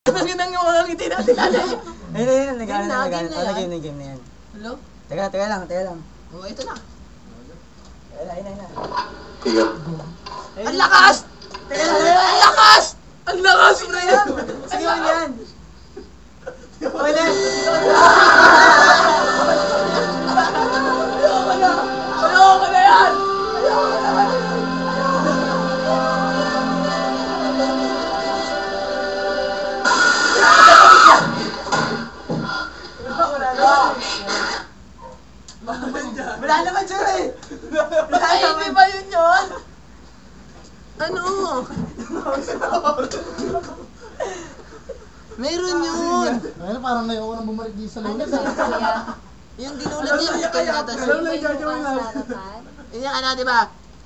Ginang yung mga ngiti natin natin. Ayun, nag-ano na game na yan. Hello? Teka lang. Oh, ito na. Ayun. Ang lakas! Ang lakas! Ang lakas, Brian! Sige man yan. Okay na. Ayoko na yan! Wala naman siya eh. Ay, hindi ba yun yun? Ano? Meron yun! Ayun, parang ngayon ko nang bumalik dito sa Ano lunes. ba yun, kuya? Yung dinulat niya yung kaya natin. Ano ba yung bukas harapan? Yung ano, di ba?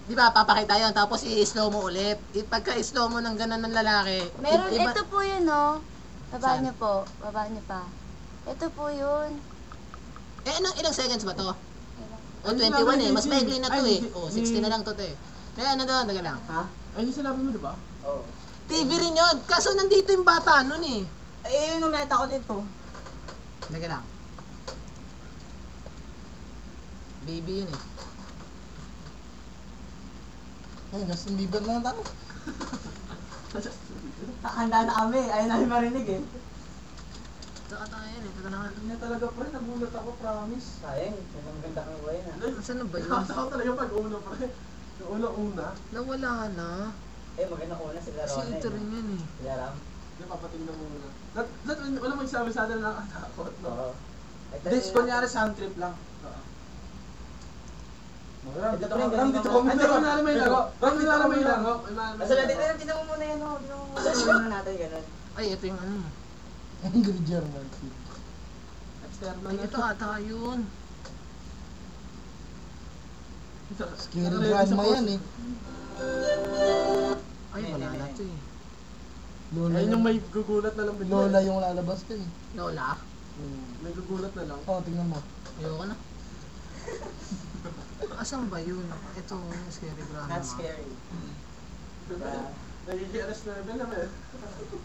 Di ba, papakita yun, tapos i-slow mo ulit. Pagka-slow mo ng ganun ng lalaki. Meron, iba- ito po yun, no? Baba Saan? niyo po. Baba niyo pa. Ito po yun. Eh, ilang seconds ba to? O, 21 eh. Mas maigli na to eh. O, 60 na lang to eh. Kaya ano doon, naga lang. Ha? Ayun yung sinabi mo, di ba? Oo. TV rin yun. Kaso nandito yung bata nun eh. Eh, yun yung nakita ko dito. Naga lang. Baby yun eh. Ayun, Justin Bieber na lang tayo. Handa na kami. Ayun namin marinig eh. Saka tayo yun eh. Saka na. Hindi na talaga pre, nagulat ako, promise. Sayang, ang ganda kang buhay na. Saan na ba yun? Nakasa ko talaga pag una pre. Yung una. Nawala na. Eh, maganda una sila Kasi Ron. ito rin yun eh. Sila Ram. Hindi, papatingnan mo muna. Wala mo sabi sa atin na nakatakot, no? Oo. This, kunyari sound trip lang. Oo. Ram, Ito dito pa rin, Ram, ganun dito ka ko. mo. Ram, dito may laro. Ram, dito ka may laro. Basta lang, tingnan mo muna yan, oh. Tingnan mo muna. Search muna natin, ganun. Ay, ito yung ano. Angry German kid. Ay, ito ata yun. Scary grandma yan eh. Ay, wala na to eh. Lola Ayun yung may gugulat na lang bigla. Lola yung lalabas din eh. Lola? May gugulat na lang. Oo, tingnan mo. Ayoko na. Asan ba yun? Ito, yung scary grandma. Not scary. Nagiging alas 9 naman.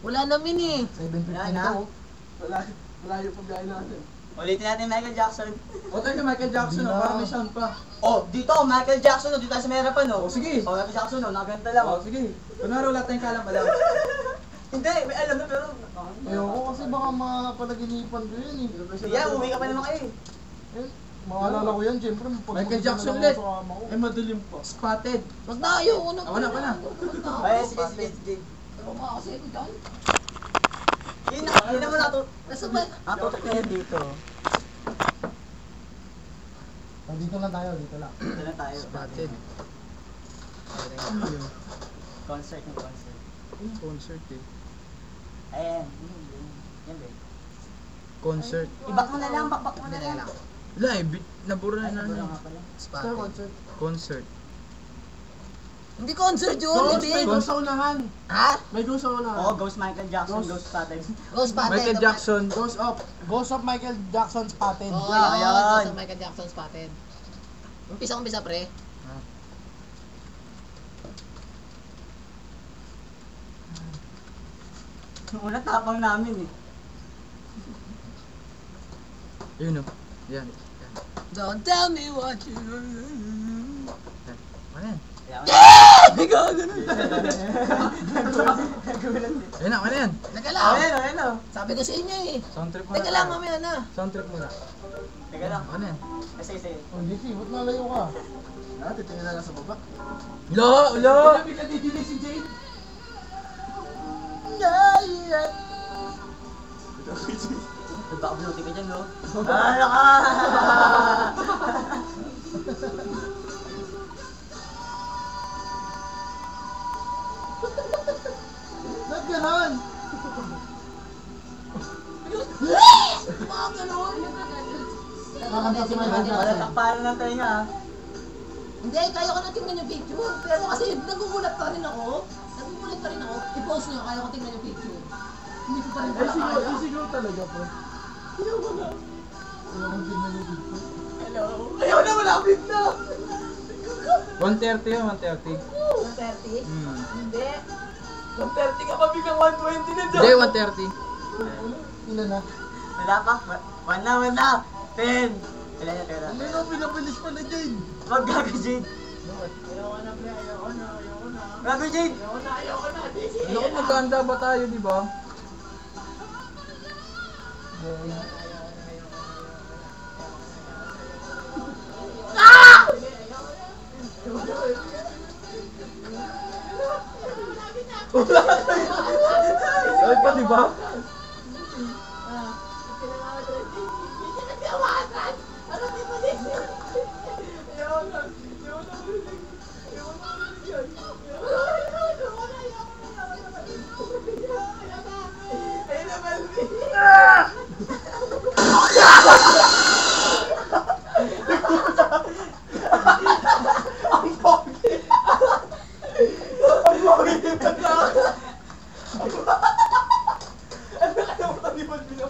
Wala namin eh. 7:15 Wala na na. to. Malayo pa biyahe natin. Ulitin natin Michael Jackson. O tayo kay Michael Jackson, Hindi na. parang may sound pa. Oh, dito, Michael Jackson, oh. Dito tayo sa may harapan, oh. Oh, sige. Oh, Michael Jackson, oh. Nakaganda lang, O oh. sige, kunwari wala tayong kalam alam. Hindi, may alam na, pero... Ayoko kasi baka mapalaginipan ko yun eh. Yeah, umuwi ka pa naman kayo. Eh, maalala ko yan, siyempre. Michael Jackson ulit. Eh madilim po. Spotted. Wag na, ayoko na. Wala pa na. Ay, sige. Ako kasi ko dyan. Yun naman nato. Nasa ba? Natutok na yan dito. Dito lang tayo, dito lang. Dito na tayo. Spotted. Concert ng concert. Concert eh. Ayan. Yan, ba? Concert. Ibak mo na lang, bakbak mo na Hindi lang. lang. Live, nabura Ay, na nabura na. nga pala. Spotted. Concert. Hindi concert yun, Ghost, hindi. may ghost sa unahan. Ha? May ghost sa unahan. Oo, Ghost Michael Jackson, Ghost. Ghost Spotted. Ghost Spotted. Michael Jackson. Ghost of Michael Jackson spotted. Oo, Ah, yun. ayan. Ghost of Michael Jackson Spotted. Umpisa pre. Nung una tapang namin eh. Yun o. Yan. Don't tell me what you... Ano yan? Ikaw, ganun. Ayun na, ano yan? Teka lang. Ayan, oh. Sabi ko sa inyo eh. Sound trip muna. Teka lang, mamaya na. Sound trip muna. Teka lang. Ano yan? Sige. Oh, DC, ba't nalayo ka? Titingin na lang sa baba. Lo! Bigla didinig si Jade. Nagpaka-beauty ka dyan, no? Ano ka? Ba't ganon? Mga ganun. Kakanta si Michael Jackson. Malatakparan ng tayo ah. Hindi, kaya ko na tingnan yung picture. Pero kasi nagugulat pa rin ako. I-post nyo, kaya ko tingnan yung picture. Hindi ko pa rin pala kaya. Sigaw talaga po. Ayaw ko na. Wala kang tignan yung picture. Hello. Ayaw na, malapit na. 130 yun, 130. 130? Hmm. Hindi. 130 ka pa biglang 120 na Hindi, 130. Ilan na? Wala pa. Wala na. 10. Wala na pera. Ano na, pinabilis pa na Jade. Wag gago, Jade. Ayoko na, pre. Ayoko na. Gago, Jade. Ayoko na. Naku, magkahanda ba tayo, di ba? Ay pa, di ba? Ano ka naman, di ba,